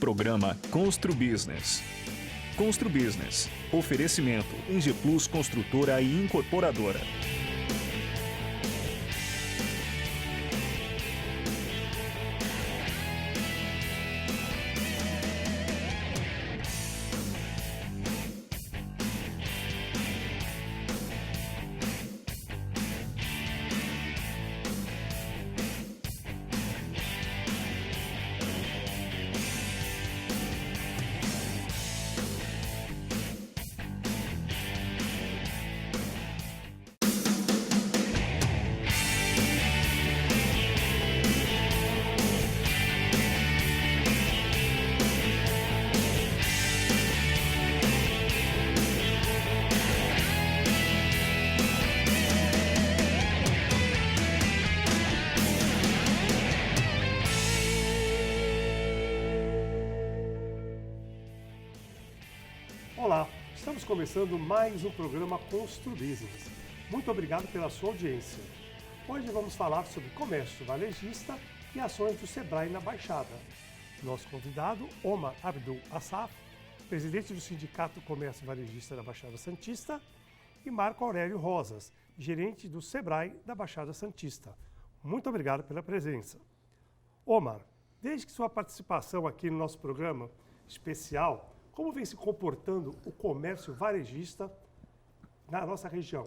Programa Constru Business. Constru Business. Oferecimento Engie Plus Construtora e Incorporadora. Olá, estamos começando mais um programa Constru Business. Muito obrigado pela sua audiência. Hoje vamos falar sobre comércio varejista e ações do Sebrae na Baixada. Nosso convidado, Omar Abdul Assaf, presidente do Sindicato Comércio Varejista da Baixada Santista, e Marco Aurélio Rosas, gerente do Sebrae da Baixada Santista. Muito obrigado pela presença. Omar, desde que sua participação aqui no nosso programa especial, como vem se comportando o comércio varejista na nossa região?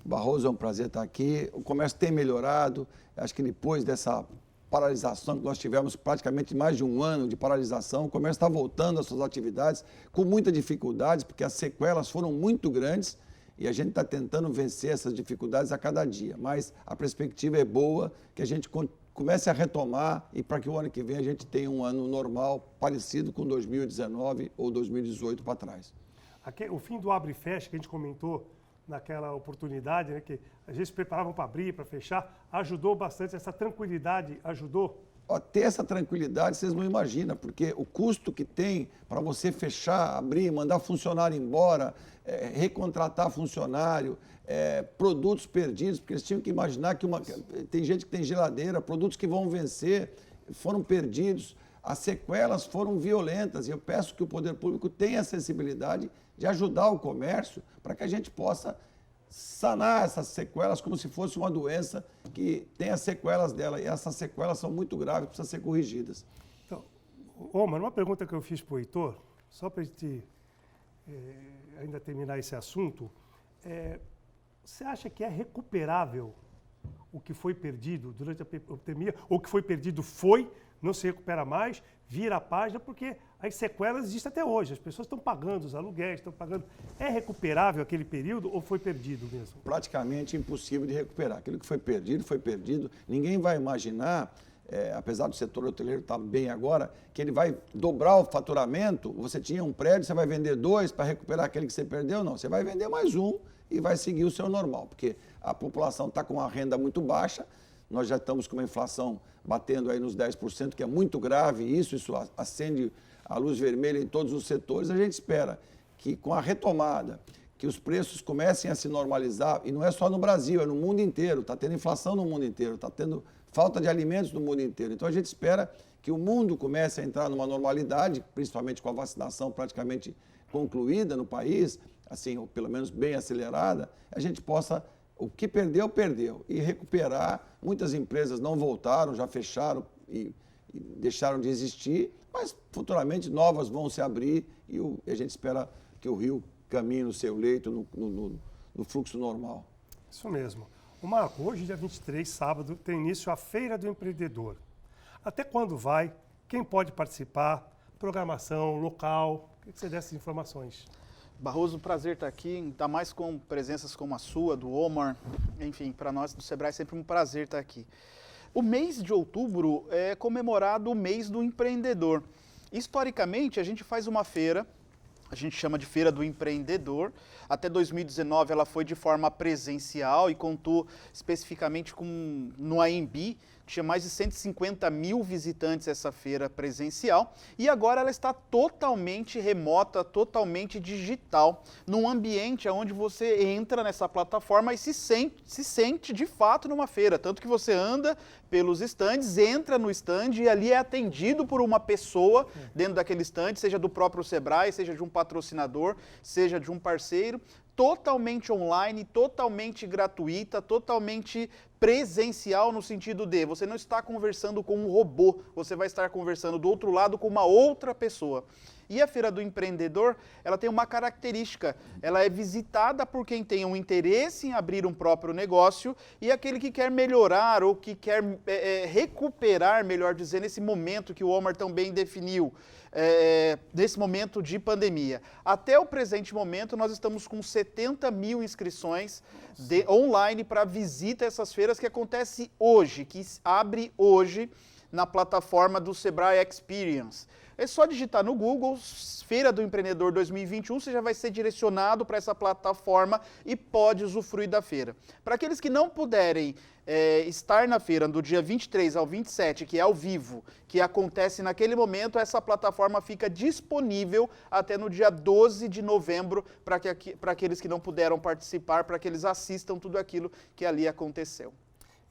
Barroso, é um prazer estar aqui. O comércio tem melhorado. Acho que depois dessa paralisação que nós tivemos, praticamente mais de um ano de paralisação, o comércio está voltando às suas atividades com muita dificuldade, porque as sequelas foram muito grandes e a gente está tentando vencer essas dificuldades a cada dia. Mas a perspectiva é boa, que a gente comece a retomar e para que o ano que vem a gente tenha um ano normal, parecido com 2019 ou 2018 para trás. O fim do abre e fecha, que a gente comentou naquela oportunidade, né, que a gente se preparava para abrir, para fechar, ajudou bastante, essa tranquilidade ajudou? Ter essa tranquilidade, vocês não imaginam, porque o custo que tem para você fechar, abrir, mandar funcionário embora, recontratar funcionário, produtos perdidos, porque eles tinham que imaginar que tem gente que tem geladeira, produtos que vão vencer, foram perdidos, as sequelas foram violentas, e eu peço que o poder público tenha a sensibilidade de ajudar o comércio para que a gente possa sanar essas sequelas como se fosse uma doença que tem as sequelas dela, e essas sequelas são muito graves, precisam ser corrigidas. Então, Omar, uma pergunta que eu fiz para o Heitor, só para a gente ainda terminar esse assunto, você acha que é recuperável o que foi perdido durante a pandemia, ou o que foi perdido não se recupera mais, vira a página, porque as sequelas existem até hoje, as pessoas estão pagando os aluguéis, estão pagando. É recuperável aquele período ou foi perdido mesmo? Praticamente impossível de recuperar. Aquilo que foi perdido. Ninguém vai imaginar, apesar do setor hoteleiro estar bem agora, que ele vai dobrar o faturamento. Você tinha um prédio, você vai vender 2 para recuperar aquele que você perdeu? Não, você vai vender mais um e vai seguir o seu normal, porque a população está com uma renda muito baixa. Nós já estamos com uma inflação batendo aí nos 10%, que é muito grave, isso acende a luz vermelha em todos os setores. A gente espera que com a retomada, que os preços comecem a se normalizar, e não é só no Brasil, é no mundo inteiro, está tendo inflação no mundo inteiro, está tendo falta de alimentos no mundo inteiro. Então a gente espera que o mundo comece a entrar numa normalidade, principalmente com a vacinação praticamente concluída no país, assim, ou pelo menos bem acelerada, a gente possa... O que perdeu, perdeu. E recuperar, muitas empresas não voltaram, já fecharam e deixaram de existir, mas futuramente novas vão se abrir e a gente espera que o Rio caminhe no seu leito, no fluxo normal. Isso mesmo. Marco, hoje, dia 23, sábado, tem início a Feira do Empreendedor. Até quando vai? Quem pode participar? Programação, local? O que você dá essas informações? Barroso, prazer estar aqui, ainda mais com presenças como a sua, do Omar. Enfim, para nós do Sebrae é sempre um prazer estar aqui. O mês de outubro é comemorado o mês do empreendedor. Historicamente, a gente faz uma feira, a gente chama de Feira do Empreendedor. Até 2019 ela foi de forma presencial e contou especificamente no AMB. tinha mais de 150 mil visitantes essa feira presencial, e agora ela está totalmente remota, totalmente digital, num ambiente onde você entra nessa plataforma e se sente de fato numa feira, tanto que você anda pelos estandes, entra no estande e ali é atendido por uma pessoa dentro daquele estande, seja do próprio Sebrae, seja de um patrocinador, seja de um parceiro, totalmente online, totalmente gratuita, totalmente presencial no sentido de você não está conversando com um robô, você vai estar conversando do outro lado com uma outra pessoa. E a Feira do Empreendedor, ela tem uma característica, ela é visitada por quem tem um interesse em abrir um próprio negócio e aquele que quer melhorar ou que quer recuperar, melhor dizendo, esse momento que o Omar tão bem definiu, nesse momento de pandemia. Até o presente momento, nós estamos com 70 mil inscrições online para visita a essas feiras que acontece hoje, que abre hoje na plataforma do Sebrae Experience. É só digitar no Google, Feira do Empreendedor 2021, você já vai ser direcionado para essa plataforma e pode usufruir da feira. Para aqueles que não puderem estar na feira do dia 23 ao 27, que é ao vivo, que acontece naquele momento, essa plataforma fica disponível até no dia 12 de novembro para aqueles que não puderam participar, para que eles assistam tudo aquilo que ali aconteceu.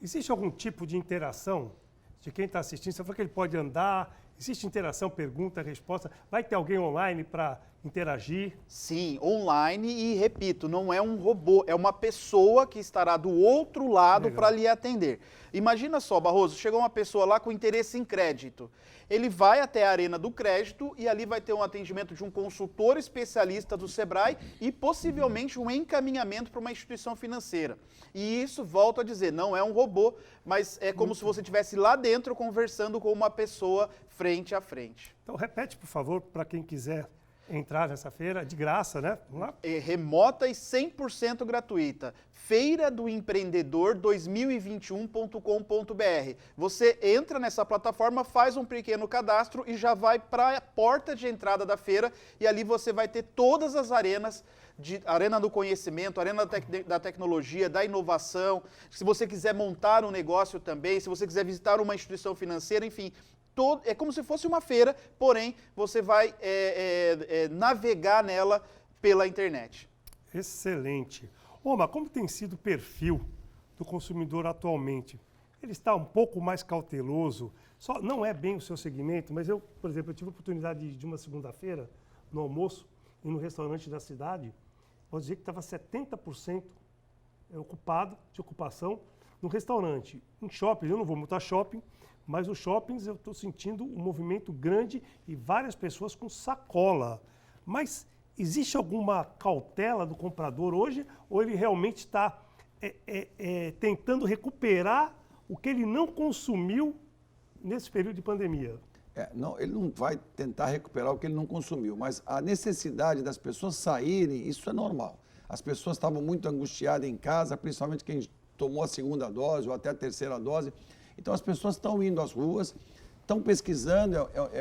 Existe algum tipo de interação de quem está assistindo? Você falou que ele pode andar, existe interação, pergunta, resposta? Vai ter alguém online para interagir? Sim, online e, repito, não é um robô, é uma pessoa que estará do outro lado para lhe atender. Imagina só, Barroso, chegou uma pessoa lá com interesse em crédito. Ele vai até a Arena do Crédito e ali vai ter um atendimento de um consultor especialista do Sebrae e possivelmente um encaminhamento para uma instituição financeira. E isso, volto a dizer, não é um robô, mas é como se você estivesse lá dentro conversando com uma pessoa frente a frente. Então, repete, por favor, para quem quiser entrar nessa feira, de graça, né? Vamos lá? É remota e 100% gratuita. Feira do Empreendedor 2021.com.br. Você entra nessa plataforma, faz um pequeno cadastro e já vai para a porta de entrada da feira e ali você vai ter todas as arenas, Arena do Conhecimento, Arena da Tecnologia, da Inovação. Se você quiser montar um negócio também, se você quiser visitar uma instituição financeira, enfim, é como se fosse uma feira, porém você vai navegar nela pela internet. Excelente. Omar, como tem sido o perfil do consumidor atualmente? Ele está um pouco mais cauteloso, não é bem o seu segmento, mas eu, por exemplo, eu tive a oportunidade de uma segunda-feira, no almoço, e no restaurante da cidade, posso dizer que estava 70% ocupado, de ocupação, no restaurante. Em shopping, eu não vou montar shopping, mas os shoppings eu estou sentindo um movimento grande e várias pessoas com sacola. Mas existe alguma cautela do comprador hoje ou ele realmente está tentando recuperar o que ele não consumiu nesse período de pandemia? Não, ele não vai tentar recuperar o que ele não consumiu, mas a necessidade das pessoas saírem, isso é normal. As pessoas estavam muito angustiadas em casa, principalmente quem tomou a segunda dose ou até a terceira dose. Então, as pessoas estão indo às ruas, estão pesquisando,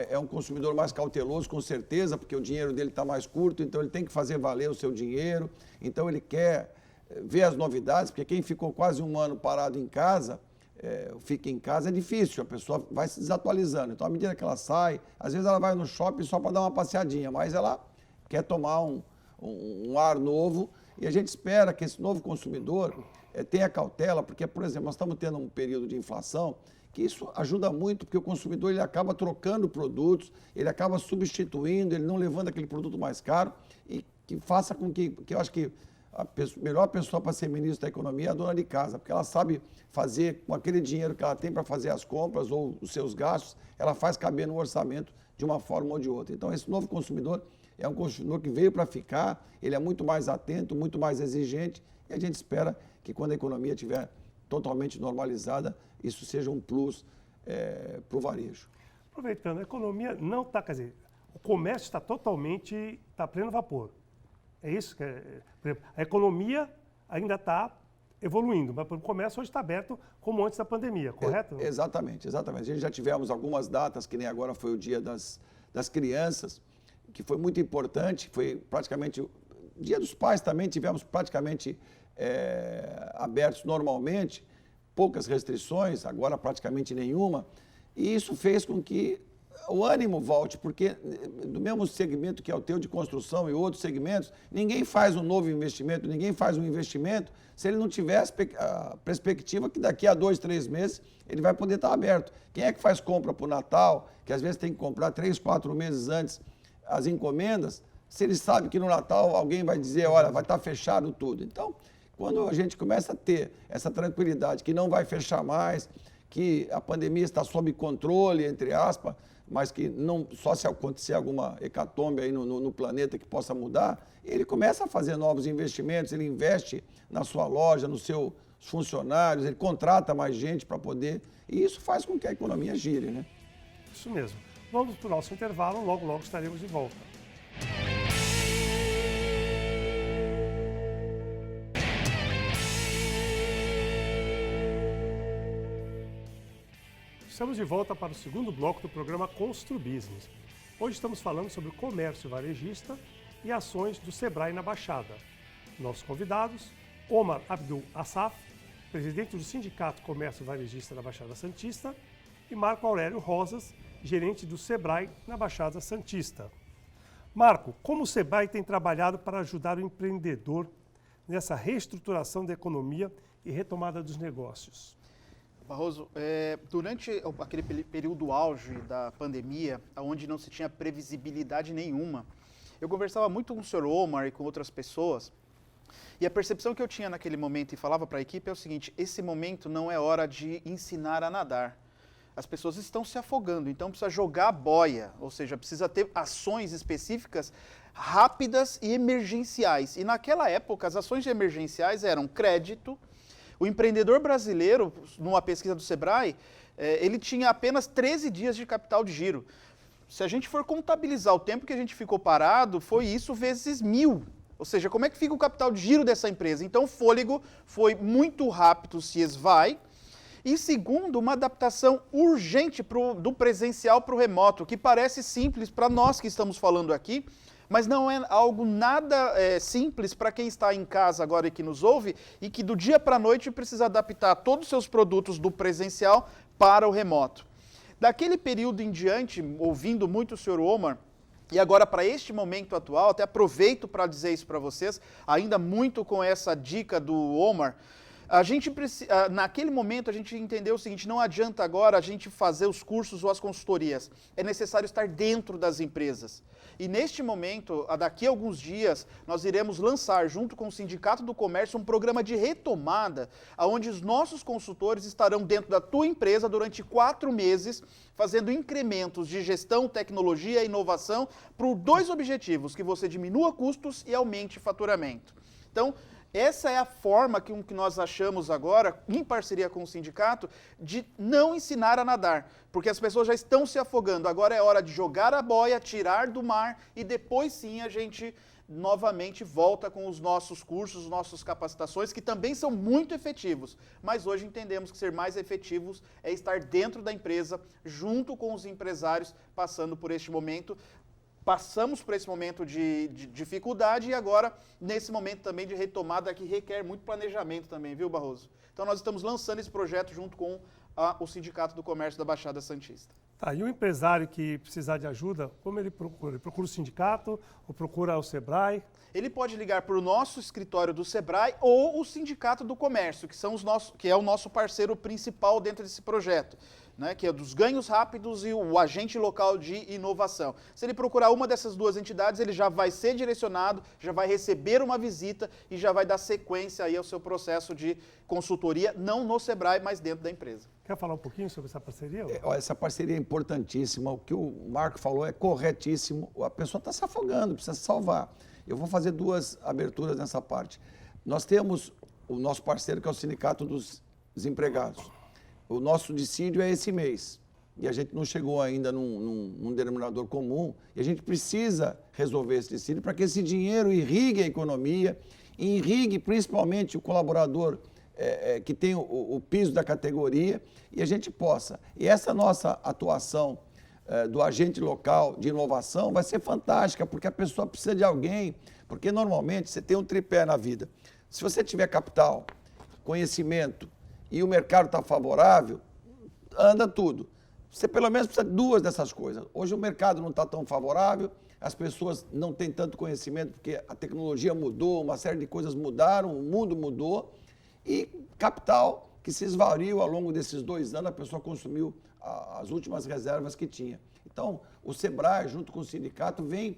é um consumidor mais cauteloso, com certeza, porque o dinheiro dele está mais curto, então ele tem que fazer valer o seu dinheiro, então ele quer ver as novidades, porque quem ficou quase um ano parado em casa, fica em casa é difícil, a pessoa vai se desatualizando. Então, à medida que ela sai, às vezes ela vai no shopping só para dar uma passeadinha, mas ela quer tomar um ar novo e a gente espera que esse novo consumidor tenha cautela, porque, por exemplo, nós estamos tendo um período de inflação que isso ajuda muito, porque o consumidor ele acaba trocando produtos, ele acaba substituindo, ele não levando aquele produto mais caro e que faça com que eu acho que a melhor pessoa para ser ministro da economia é a dona de casa, porque ela sabe fazer com aquele dinheiro que ela tem para fazer as compras ou os seus gastos, ela faz caber no orçamento de uma forma ou de outra. Então, esse novo consumidor é um consumidor que veio para ficar, ele é muito mais atento, muito mais exigente e a gente espera que quando a economia estiver totalmente normalizada, isso seja um plus para o varejo. Aproveitando, a economia não está, quer dizer, o comércio está totalmente, está a pleno vapor. É isso que por exemplo, a economia ainda está evoluindo, mas o comércio hoje está aberto como antes da pandemia, correto? Exatamente. A gente já tivemos algumas datas, que nem agora foi o Dia das Crianças, que foi muito importante, foi praticamente o Dia dos Pais também, tivemos praticamente abertos normalmente, poucas restrições, agora praticamente nenhuma, e isso fez com que o ânimo volte, porque do mesmo segmento que é o teu de construção e outros segmentos, ninguém faz um novo investimento, ninguém faz um investimento se ele não tiver a perspectiva que daqui a 2, 3 meses ele vai poder estar aberto. Quem é que faz compra para o Natal, que às vezes tem que comprar 3, 4 meses antes as encomendas, se ele sabe que no Natal alguém vai dizer, olha, vai estar fechado tudo. Então, quando a gente começa a ter essa tranquilidade, que não vai fechar mais, que a pandemia está sob controle, entre aspas, mas que não só se acontecer alguma hecatombe aí no planeta que possa mudar, ele começa a fazer novos investimentos, ele investe na sua loja, nos seus funcionários, ele contrata mais gente para poder, e isso faz com que a economia gire, né? Isso mesmo. Vamos para o nosso intervalo, logo, logo estaremos de volta. Estamos de volta para o segundo bloco do programa Constru Business. Hoje estamos falando sobre o comércio varejista e ações do Sebrae na Baixada. Nossos convidados, Omar Abdul Assaf, presidente do Sindicato Comércio Varejista da Baixada Santista, e Marco Aurélio Rosas, gerente do Sebrae na Baixada Santista. Marco, como o Sebrae tem trabalhado para ajudar o empreendedor nessa reestruturação da economia e retomada dos negócios? Barroso, durante aquele período auge da pandemia, onde não se tinha previsibilidade nenhuma, eu conversava muito com o Sr. Omar e com outras pessoas, e a percepção que eu tinha naquele momento e falava para a equipe é o seguinte: esse momento não é hora de ensinar a nadar. As pessoas estão se afogando, então precisa jogar a boia, ou seja, precisa ter ações específicas rápidas e emergenciais. E naquela época, as ações emergenciais eram crédito. O empreendedor brasileiro, numa pesquisa do Sebrae, ele tinha apenas 13 dias de capital de giro. Se a gente for contabilizar o tempo que a gente ficou parado, foi isso vezes 1000. Ou seja, como é que fica o capital de giro dessa empresa? Então, o fôlego foi muito rápido, se esvai. E segundo, uma adaptação urgente do presencial para o remoto, que parece simples para nós que estamos falando aqui, mas não é algo nada simples para quem está em casa agora e que nos ouve e que do dia para a noite precisa adaptar todos os seus produtos do presencial para o remoto. Daquele período em diante, ouvindo muito o Sr. Omar, e agora para este momento atual, até aproveito para dizer isso para vocês, ainda muito com essa dica do Omar, naquele momento a gente entendeu o seguinte: não adianta agora a gente fazer os cursos ou as consultorias, é necessário estar dentro das empresas. E neste momento, daqui a alguns dias, nós iremos lançar, junto com o Sindicato do Comércio, um programa de retomada, onde os nossos consultores estarão dentro da tua empresa durante 4 meses, fazendo incrementos de gestão, tecnologia e inovação, por 2 objetivos: que você diminua custos e aumente faturamento. Então, essa é a forma que nós achamos agora, em parceria com o sindicato, de não ensinar a nadar, porque as pessoas já estão se afogando. Agora é hora de jogar a boia, tirar do mar e depois sim a gente novamente volta com os nossos cursos, nossas capacitações, que também são muito efetivos. Mas hoje entendemos que ser mais efetivos é estar dentro da empresa, junto com os empresários, passando por este momento. Passamos por esse momento de dificuldade e agora nesse momento também de retomada que requer muito planejamento também, viu, Barroso? Então nós estamos lançando esse projeto junto com o Sindicato do Comércio da Baixada Santista. Tá, e o empresário que precisar de ajuda, como ele procura? Ele procura o sindicato ou procura o Sebrae? Ele pode ligar para o nosso escritório do Sebrae ou o Sindicato do Comércio, que é o nosso parceiro principal dentro desse projeto, né, que é dos ganhos rápidos e o agente local de inovação. Se ele procurar uma dessas 2 entidades, ele já vai ser direcionado, já vai receber uma visita e já vai dar sequência aí ao seu processo de consultoria, não no Sebrae, mas dentro da empresa. Quer falar um pouquinho sobre essa parceria? Essa parceria é importantíssima, o que o Marco falou é corretíssimo, a pessoa está se afogando, precisa se salvar. Eu vou fazer 2 aberturas nessa parte. Nós temos o nosso parceiro, que é o Sindicato dos Desempregados. O nosso dissídio é esse mês e a gente não chegou ainda num denominador comum e a gente precisa resolver esse dissídio para que esse dinheiro irrigue a economia e irrigue principalmente o colaborador que tem o piso da categoria e a gente possa. E essa nossa atuação do agente local de inovação vai ser fantástica, porque a pessoa precisa de alguém, porque normalmente você tem um tripé na vida. Se você tiver capital, conhecimento e o mercado está favorável, anda tudo. Você pelo menos precisa de 2 dessas coisas. Hoje o mercado não está tão favorável, as pessoas não têm tanto conhecimento porque a tecnologia mudou, uma série de coisas mudaram, o mundo mudou, e capital que se esvariu ao longo desses 2 anos, a pessoa consumiu as últimas reservas que tinha. Então, o Sebrae, junto com o sindicato, vem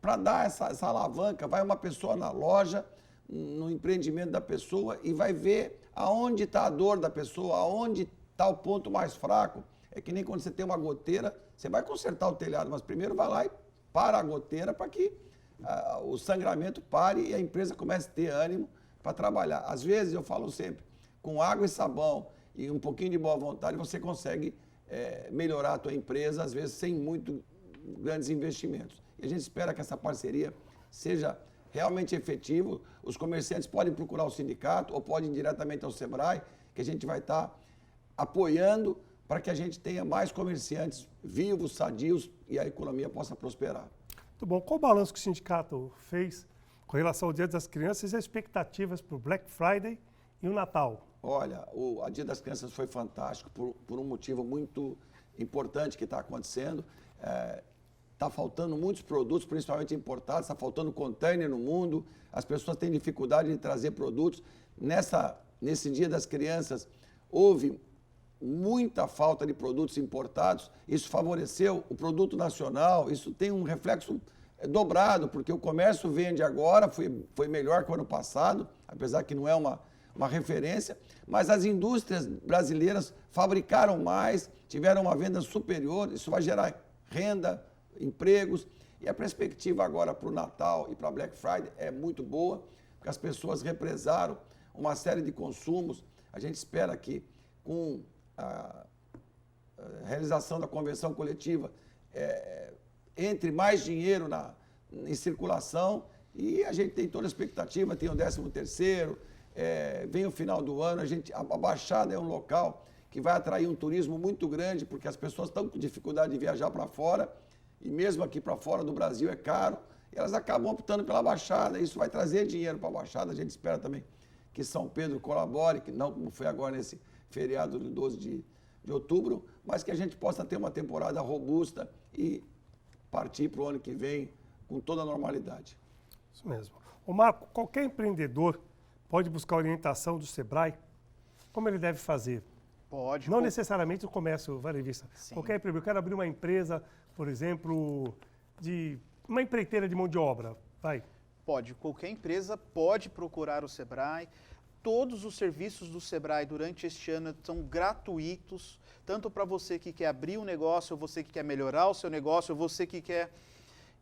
para dar essa alavanca. Vai uma pessoa na loja, no empreendimento da pessoa, e vai ver aonde está a dor da pessoa, aonde está o ponto mais fraco. É que nem quando você tem uma goteira, você vai consertar o telhado, mas primeiro vai lá e para a goteira para que o sangramento pare e a empresa comece a ter ânimo para trabalhar. Às vezes, eu falo sempre, com água e sabão e um pouquinho de boa vontade, você consegue melhorar a tua empresa, às vezes sem muito grandes investimentos. E a gente espera que essa parceria seja realmente efetiva. Os comerciantes podem procurar o sindicato ou podem ir diretamente ao Sebrae, que a gente vai estar apoiando para que a gente tenha mais comerciantes vivos, sadios e a economia possa prosperar. Muito bom. Qual o balanço que o sindicato fez com relação ao Dia das Crianças e as expectativas para o Black Friday e o Natal? Olha, a Dia das Crianças foi fantástico por um motivo muito importante que está acontecendo. Está faltando muitos produtos, principalmente importados, está faltando container no mundo, as pessoas têm dificuldade de trazer produtos. Nesse Dia das Crianças, houve muita falta de produtos importados, isso favoreceu o produto nacional, isso tem um reflexo dobrado, porque o comércio vende agora, foi melhor que o ano passado, apesar que não é uma referência, mas as indústrias brasileiras fabricaram mais, tiveram uma venda superior, isso vai gerar renda, empregos, e a perspectiva agora para o Natal e para a Black Friday é muito boa, porque as pessoas represaram uma série de consumos. A gente espera que com a realização da convenção coletiva entre mais dinheiro em circulação, e a gente tem toda a expectativa, tem o 13º, vem o final do ano, a Baixada é um local que vai atrair um turismo muito grande, porque as pessoas estão com dificuldade de viajar para fora, e mesmo aqui para fora do Brasil é caro, e elas acabam optando pela Baixada, isso vai trazer dinheiro para a Baixada. A gente espera também que São Pedro colabore, que não como foi agora nesse feriado do 12 de outubro, mas que a gente possa ter uma temporada robusta e partir para o ano que vem com toda a normalidade. Isso mesmo. Ô Marco, qualquer empreendedor pode buscar orientação do Sebrae? Como ele deve fazer? Pode. Não necessariamente o comércio varejista. Qualquer empreendedor. Eu quero abrir uma empresa, por exemplo, de uma empreiteira de mão de obra. Vai. Pode. Qualquer empresa pode procurar o Sebrae. Todos os serviços do Sebrae durante este ano são gratuitos, tanto para você que quer abrir um negócio, ou você que quer melhorar o seu negócio, ou você que quer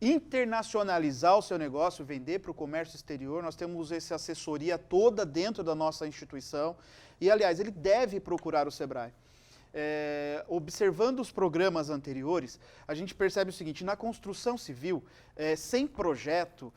internacionalizar o seu negócio, vender para o comércio exterior. Nós temos essa assessoria toda dentro da nossa instituição e, aliás, ele deve procurar o Sebrae. Observando os programas anteriores, a gente percebe o seguinte: na construção civil, sem projeto,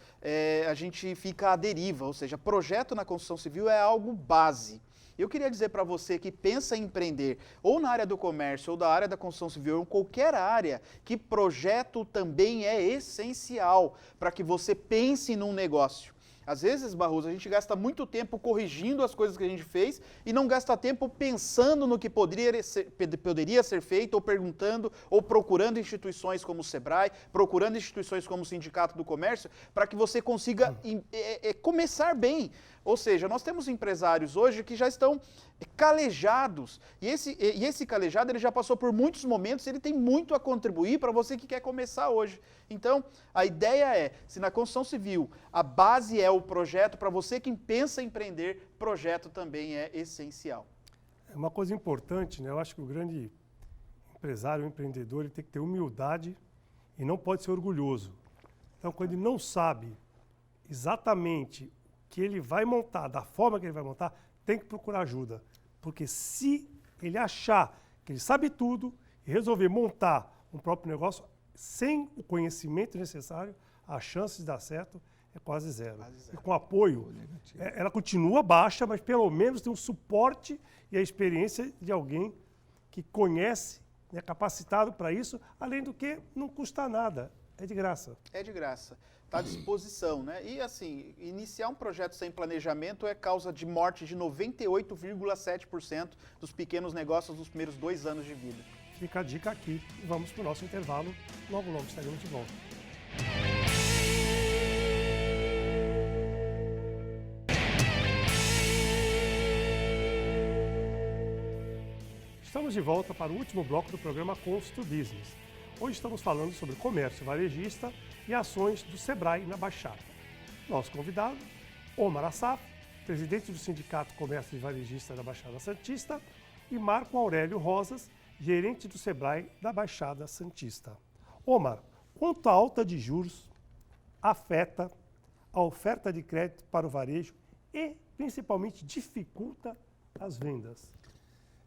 a gente fica à deriva, ou seja, projeto na construção civil é algo base. Eu queria dizer para você que pensa em empreender, ou na área do comércio, ou da área da construção civil, ou em qualquer área, que projeto também é essencial para que você pense num negócio. Às vezes, Barroso, a gente gasta muito tempo corrigindo as coisas que a gente fez e não gasta tempo pensando no que poderia ser feito, ou perguntando, ou procurando instituições como o Sebrae, procurando instituições como o Sindicato do Comércio, para que você consiga começar bem. Ou seja, nós temos empresários hoje que já estão calejados, e esse calejado ele já passou por muitos momentos, ele tem muito a contribuir para você que quer começar hoje. Então, a ideia é, se na construção civil a base é o projeto, para você que pensa em empreender, projeto também é essencial. É uma coisa importante, né? Eu acho que o grande empresário, o empreendedor, ele tem que ter humildade e não pode ser orgulhoso. Então, quando ele não sabe exatamente o que ele vai montar, da forma que ele vai montar, tem que procurar ajuda. Porque se ele achar que ele sabe tudo e resolver montar um próprio negócio sem o conhecimento necessário, as chances de dar certo é quase zero. E com apoio, ela continua baixa, mas pelo menos tem um suporte e a experiência de alguém que conhece, é capacitado para isso, além do que não custa nada. É de graça. É de graça. Está à disposição, né? E assim, iniciar um projeto sem planejamento é causa de morte de 98,7% dos pequenos negócios nos primeiros 2 anos de vida. Fica a dica aqui e vamos para o nosso intervalo. Logo, logo estaremos de volta. Estamos de volta para o último bloco do programa Constru Business. Hoje estamos falando sobre comércio varejista e ações do Sebrae na Baixada. Nosso convidado, Omar Assaf, presidente do Sindicato Comércio e Varejista da Baixada Santista, e Marco Aurélio Rosas, gerente do Sebrae da Baixada Santista. Omar, quanto a alta de juros afeta a oferta de crédito para o varejo e, principalmente, dificulta as vendas?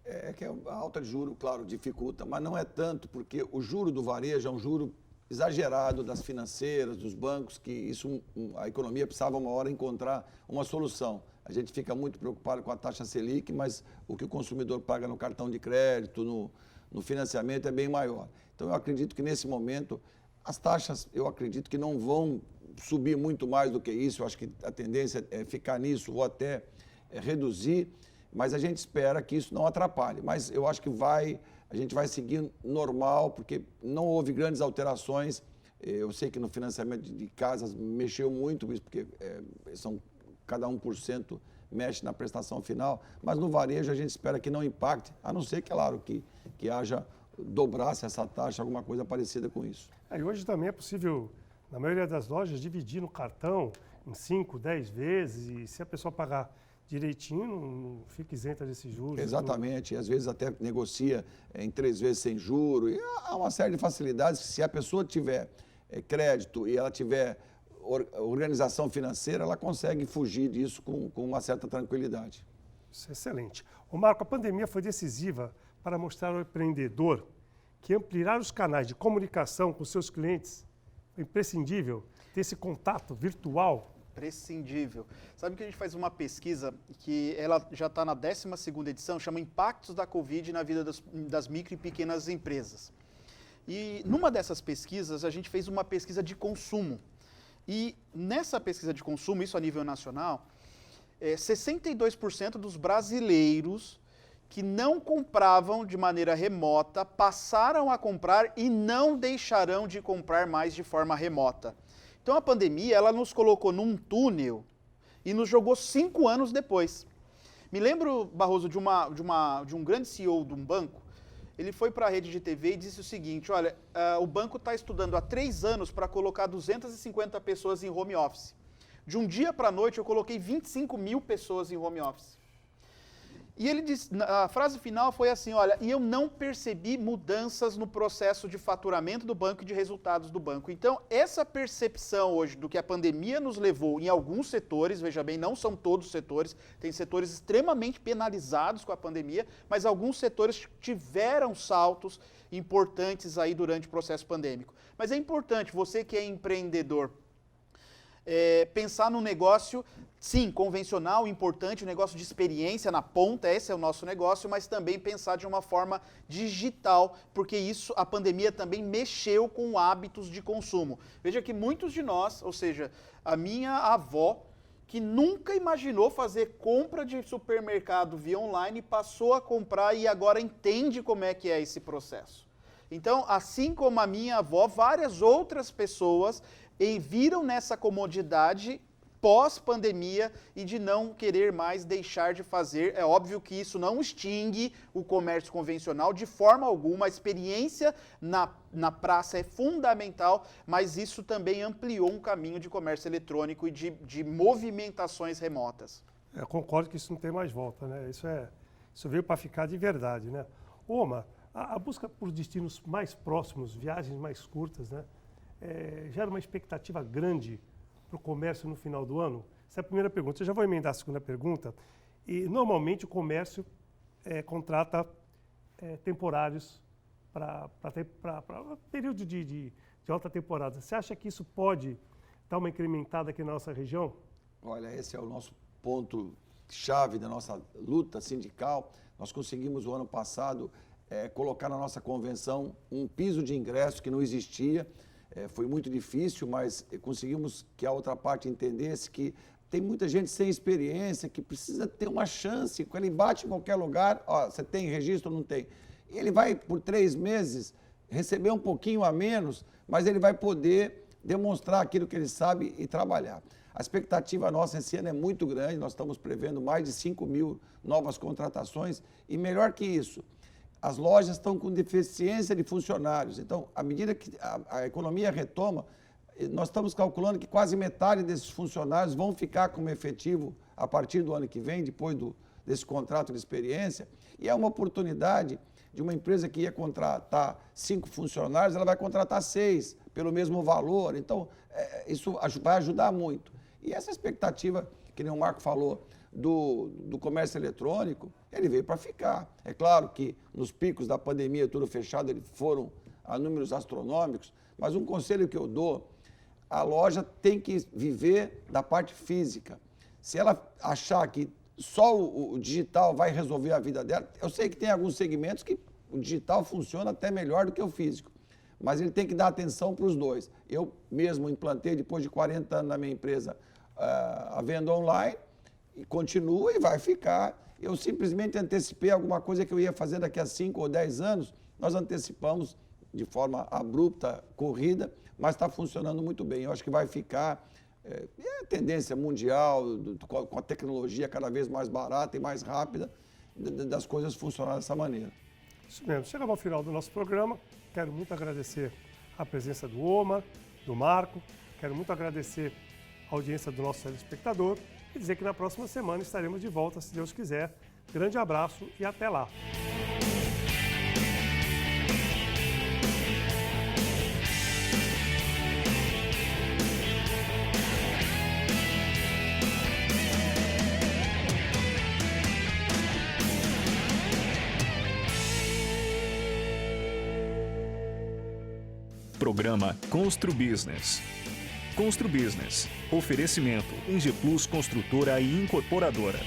É que a alta de juro, claro, dificulta, mas não é tanto, porque o juro do varejo é um juro exagerado das financeiras, dos bancos, que isso a economia precisava uma hora encontrar uma solução. A gente fica muito preocupado com a taxa Selic, mas o que o consumidor paga no cartão de crédito, no financiamento é bem maior. Então eu acredito que nesse momento as taxas, eu acredito que não vão subir muito mais do que isso, eu acho que a tendência é ficar nisso ou até reduzir, mas a gente espera que isso não atrapalhe. Mas eu acho que a gente vai seguir normal, porque não houve grandes alterações. Eu sei que no financiamento de casas mexeu muito isso, porque cada 1% mexe na prestação final, mas no varejo a gente espera que não impacte, a não ser, claro, que haja, dobrasse essa taxa, alguma coisa parecida com isso. E hoje também é possível, na maioria das lojas, dividir no cartão em 5, 10 vezes, e se a pessoa pagar direitinho, não fica isenta desses juros. Exatamente, e às vezes até negocia em 3 vezes sem juro. E há uma série de facilidades que, se a pessoa tiver crédito e ela tiver organização financeira, ela consegue fugir disso com uma certa tranquilidade. Isso é excelente. Ô Marco, a pandemia foi decisiva para mostrar ao empreendedor que ampliar os canais de comunicação com seus clientes é imprescindível ter esse contato virtual. Prescindível. Sabe que a gente faz uma pesquisa que ela já está na 12ª edição, chama Impactos da Covid na vida das micro e pequenas empresas. E numa dessas pesquisas, a gente fez uma pesquisa de consumo. E nessa pesquisa de consumo, isso a nível nacional, 62% dos brasileiros que não compravam de maneira remota passaram a comprar e não deixarão de comprar mais de forma remota. Então a pandemia, ela nos colocou num túnel e nos jogou 5 anos depois. Me lembro, Barroso, de um grande CEO de um banco. Ele foi para a rede de TV e disse o seguinte: olha, o banco está estudando há 3 anos para colocar 250 pessoas em home office. De um dia para a noite eu coloquei 25 mil pessoas em home office. E ele disse, a frase final foi assim: olha, e eu não percebi mudanças no processo de faturamento do banco e de resultados do banco. Então, essa percepção hoje do que a pandemia nos levou em alguns setores, veja bem, não são todos os setores, tem setores extremamente penalizados com a pandemia, mas alguns setores tiveram saltos importantes aí durante o processo pandêmico. Mas é importante, você que é empreendedor, pensar no negócio, sim, convencional, importante, um negócio de experiência na ponta, esse é o nosso negócio, mas também pensar de uma forma digital, porque isso, a pandemia também mexeu com hábitos de consumo. Veja que muitos de nós, ou seja, a minha avó, que nunca imaginou fazer compra de supermercado via online, passou a comprar e agora entende como é que é esse processo. Então, assim como a minha avó, várias outras pessoas viram nessa comodidade pós-pandemia e de não querer mais deixar de fazer. É óbvio que isso não extingue o comércio convencional de forma alguma, a experiência na praça é fundamental, mas isso também ampliou um caminho de comércio eletrônico e de movimentações remotas. Eu concordo que isso não tem mais volta, né? Isso veio para ficar de verdade, né? Omar, a busca por destinos mais próximos, viagens mais curtas, né? Gera uma expectativa grande para o comércio no final do ano? Essa é a primeira pergunta. Eu já vou emendar a segunda pergunta. E, normalmente, o comércio contrata temporários para período de alta temporada. Você acha que isso pode dar uma incrementada aqui na nossa região? Olha, esse é o nosso ponto-chave da nossa luta sindical. Nós conseguimos, o ano passado, colocar na nossa convenção um piso de ingresso que não existia. Foi muito difícil, mas conseguimos que a outra parte entendesse que tem muita gente sem experiência, que precisa ter uma chance. Quando ele bate em qualquer lugar, ó, você tem registro ou não tem? Ele vai, por 3 meses, receber um pouquinho a menos, mas ele vai poder demonstrar aquilo que ele sabe e trabalhar. A expectativa nossa esse ano é muito grande, nós estamos prevendo mais de 5.000 novas contratações e melhor que isso, as lojas estão com deficiência de funcionários. Então, à medida que a economia retoma, nós estamos calculando que quase metade desses funcionários vão ficar como efetivo a partir do ano que vem, depois desse contrato de experiência. E é uma oportunidade de uma empresa que ia contratar 5 funcionários, ela vai contratar 6 pelo mesmo valor. Então, isso vai ajudar muito. E essa expectativa, que nem o Marco falou, do comércio eletrônico, ele veio para ficar. É claro que nos picos da pandemia, tudo fechado, eles foram a números astronômicos, mas um conselho que eu dou, a loja tem que viver da parte física. Se ela achar que só o digital vai resolver a vida dela, eu sei que tem alguns segmentos que o digital funciona até melhor do que o físico, mas ele tem que dar atenção para os dois. Eu mesmo implantei, depois de 40 anos na minha empresa, a venda online, e continua e vai ficar. Eu simplesmente antecipei alguma coisa que eu ia fazer daqui a 5 ou 10 anos, nós antecipamos de forma abrupta, corrida, mas está funcionando muito bem. Eu acho que vai ficar, é a tendência mundial, com a tecnologia cada vez mais barata e mais rápida, das coisas funcionarem dessa maneira. Isso mesmo. Chegamos ao final do nosso programa. Quero muito agradecer a presença do Omar, do Marco. Quero muito agradecer a audiência do nosso telespectador e dizer que na próxima semana estaremos de volta, se Deus quiser. Grande abraço e até lá. Programa Constru Business. Constru Business. Oferecimento Ingeplus Construtora e Incorporadora.